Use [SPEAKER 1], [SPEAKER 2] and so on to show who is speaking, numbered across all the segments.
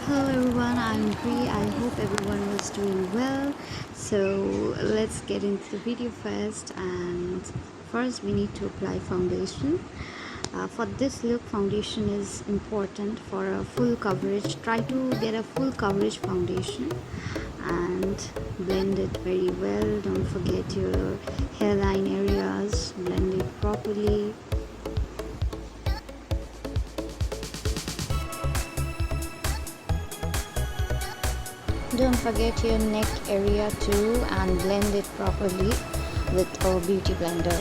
[SPEAKER 1] Hello everyone, I'm Bree. I hope everyone was doing well. So let's get into the video first. And first, we need to apply foundation. For this look, foundation is important for a full coverage. Try to get a full coverage foundation and blend it very well. Don't forget your hairline areas, blend it properly. Don't forget your neck area too and blend it properly with a beauty blender.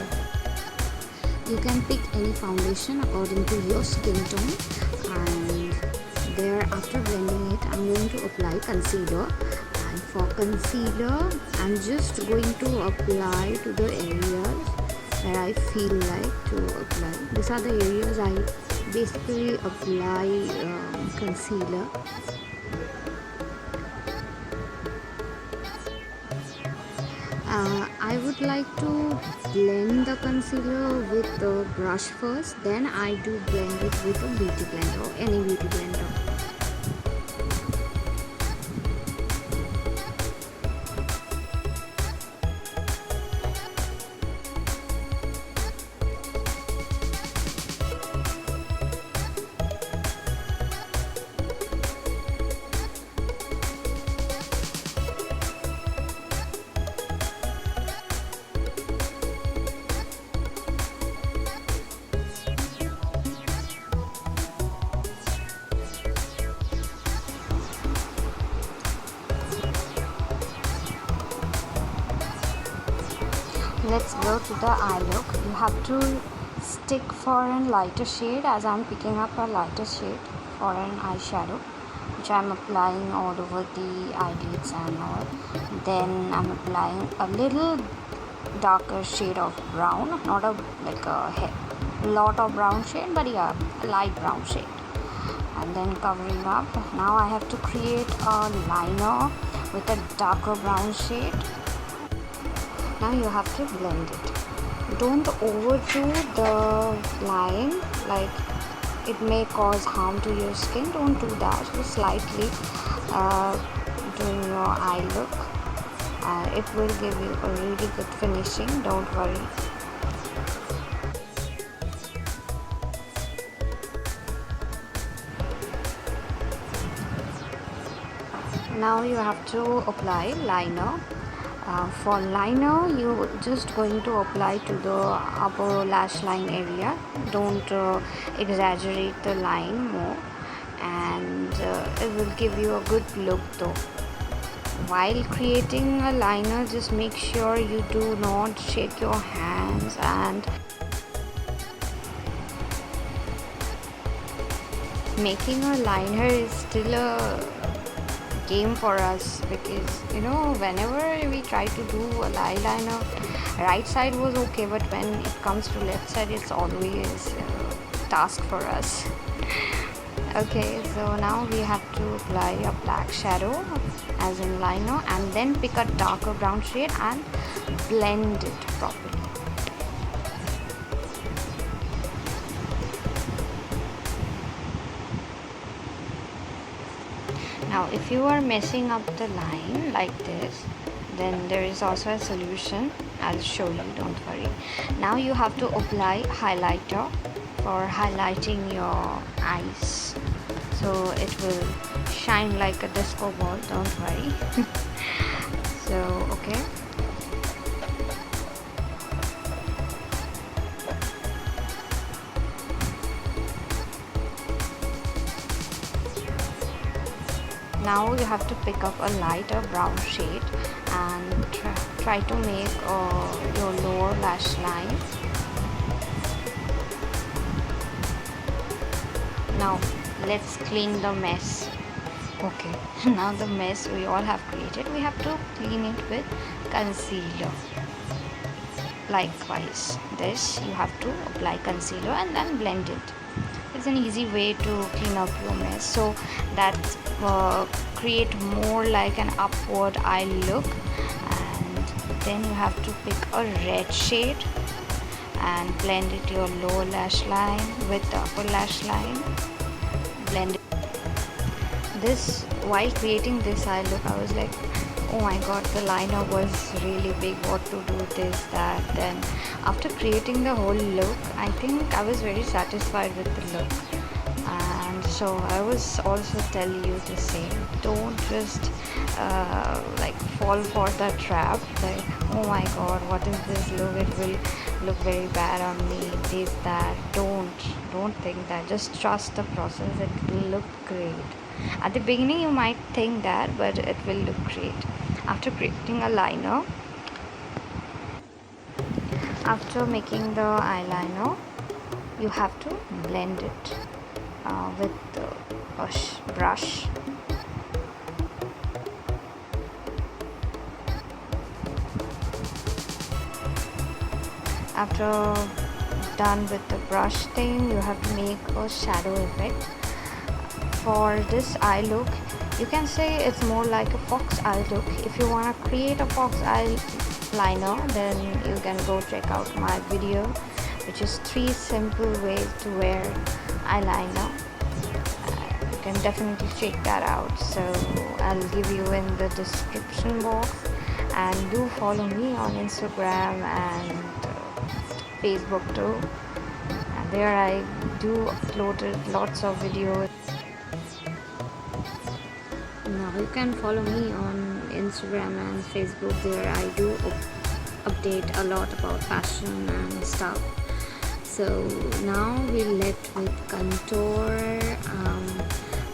[SPEAKER 1] You can pick any foundation according to your skin tone, and there after blending it I'm going to apply concealer. And for concealer I'm just going to apply to the areas where I feel like to apply. These are the areas I basically apply concealer. I would like to blend the concealer with the brush first, then I do blend it with a beauty blender or any beauty blender. Let's go to the eye look. You have to stick for a lighter shade, as I'm picking up a lighter shade for an eyeshadow, which I'm applying all over the eyelids and all. Then I'm applying a little darker shade of brown, not a like a lot of brown shade, but yeah, a light brown shade. And then covering up. Now I have to create a liner with a darker brown shade. Now you have to blend it. Don't overdo the line, like it may cause harm to your skin. Don't do that. Just slightly doing your eye look. It will give you a really good finishing. Don't worry. Now you have to apply liner. For liner, you just going to apply to the upper lash line area. Don't exaggerate the line more, and it will give you a good look though. While creating a liner, just make sure you do not shake your hands, and making a liner is still a game for us, because whenever we try to do a eyeliner, right side was okay, but when it comes to left side it's always a task for us. Okay, so now we have to apply a black shadow as in liner, and then pick a darker brown shade and blend it properly. Now if you are messing up the line like this, then there is also a solution. I'll show you, don't worry. Now you have to apply highlighter for highlighting your eyes, so it will shine like a disco ball, don't worry. So okay, now you have to pick up a lighter brown shade and try to make your lower lash line. Now let's clean the mess. Okay, now the mess we all have created, we have to clean it with concealer. Likewise, this you have to apply concealer and then blend it. It's an easy way to clean up your mess, so that create more like an upward eye look. And then you have to pick a red shade and blend it your lower lash line with the upper lash line. Blend it. this while creating this eye look, I was like, oh my god, the liner was really big, what to do, this, that. Then after creating the whole look, I think I was very satisfied with the look. And so I was also tell you the same, don't just like fall for the trap, like, oh my god, what is this look, it will look very bad on me, this, that. Don't think that, just trust the process, it will look great. At the beginning you might think that, but it will look great. After creating a liner, after making the eyeliner, you have to blend it with a brush. After done with the brush thing, you have to make a shadow effect. For this eye look, you can say it's more like a fox eye look. If you want to create a fox eye liner, then you can go check out my video, which is 3 simple ways to wear eyeliner. You can definitely check that out, so I'll give you in the description box. And do follow me on Instagram and Facebook too, and there I do uploaded lots of videos. Now you can follow me on Instagram and Facebook, there I do update a lot about fashion and stuff. So now we left with contour,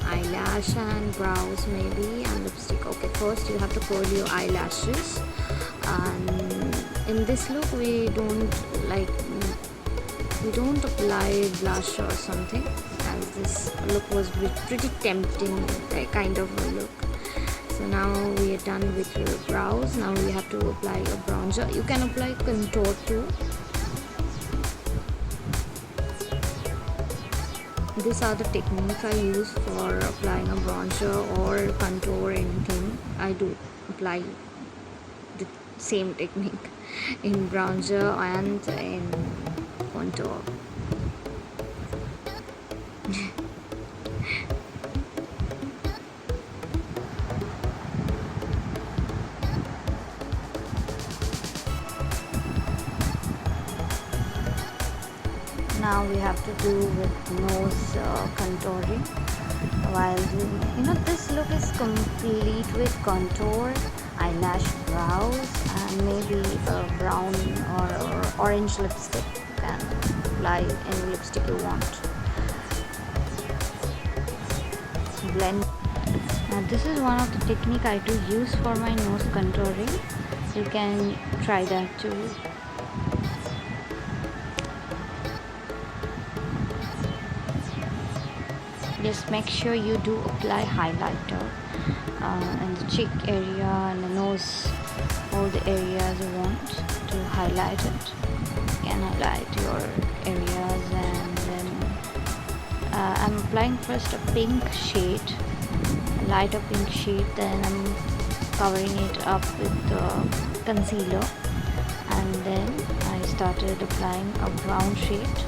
[SPEAKER 1] eyelash and brows maybe, and lipstick. Okay, first you have to curl your eyelashes, and in this look we don't apply blush or something, as this look was pretty tempting, kind of a look. So now we are done with your brows. Now we have to apply a bronzer. You can apply contour too. These are the techniques I use for applying a bronzer or contour, anything. I do apply the same technique in bronzer and in contour. Now we have to do with nose contouring. While doing, this look is complete with contour, eyelash, brows, and maybe a brown or orange lipstick. You can apply any lipstick you want. Blend. Now this is one of the technique I do use for my nose contouring. You can try that too. Just make sure you do apply highlighter in the cheek area and the nose, all the areas you want to highlight it. You can highlight your areas, and then I'm applying first a pink shade, a lighter pink shade, then I'm covering it up with concealer, and then I started applying a brown shade.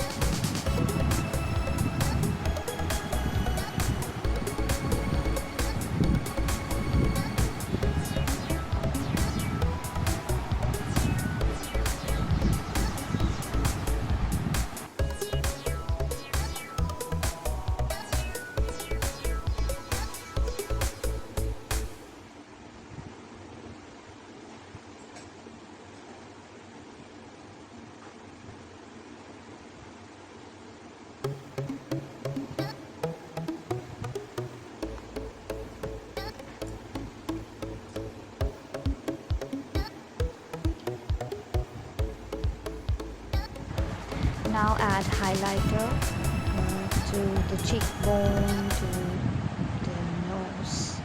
[SPEAKER 1] Now add highlighter to the cheekbone, to the nose,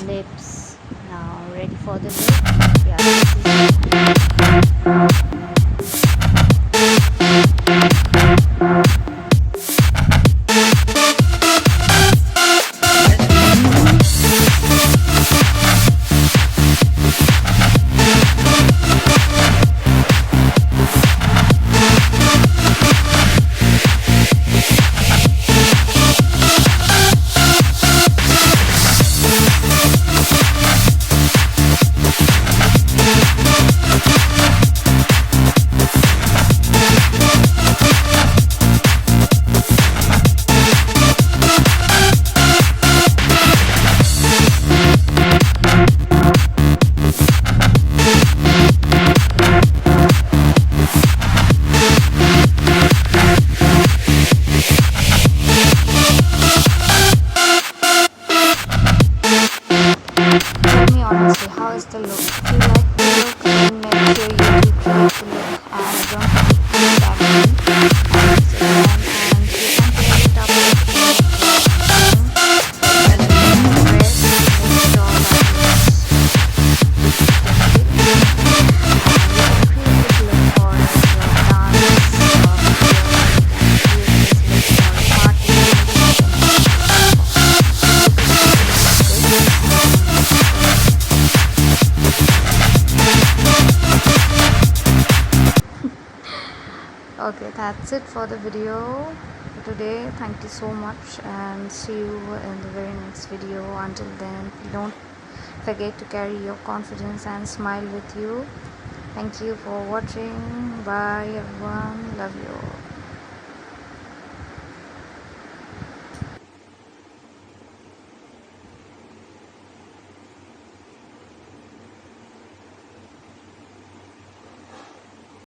[SPEAKER 1] lips. Now ready for the lip. Okay, that's it for the video today. Thank you so much and see you in the very next video. Until then, don't forget to carry your confidence and smile with you. Thank you for watching. Bye everyone. Love you.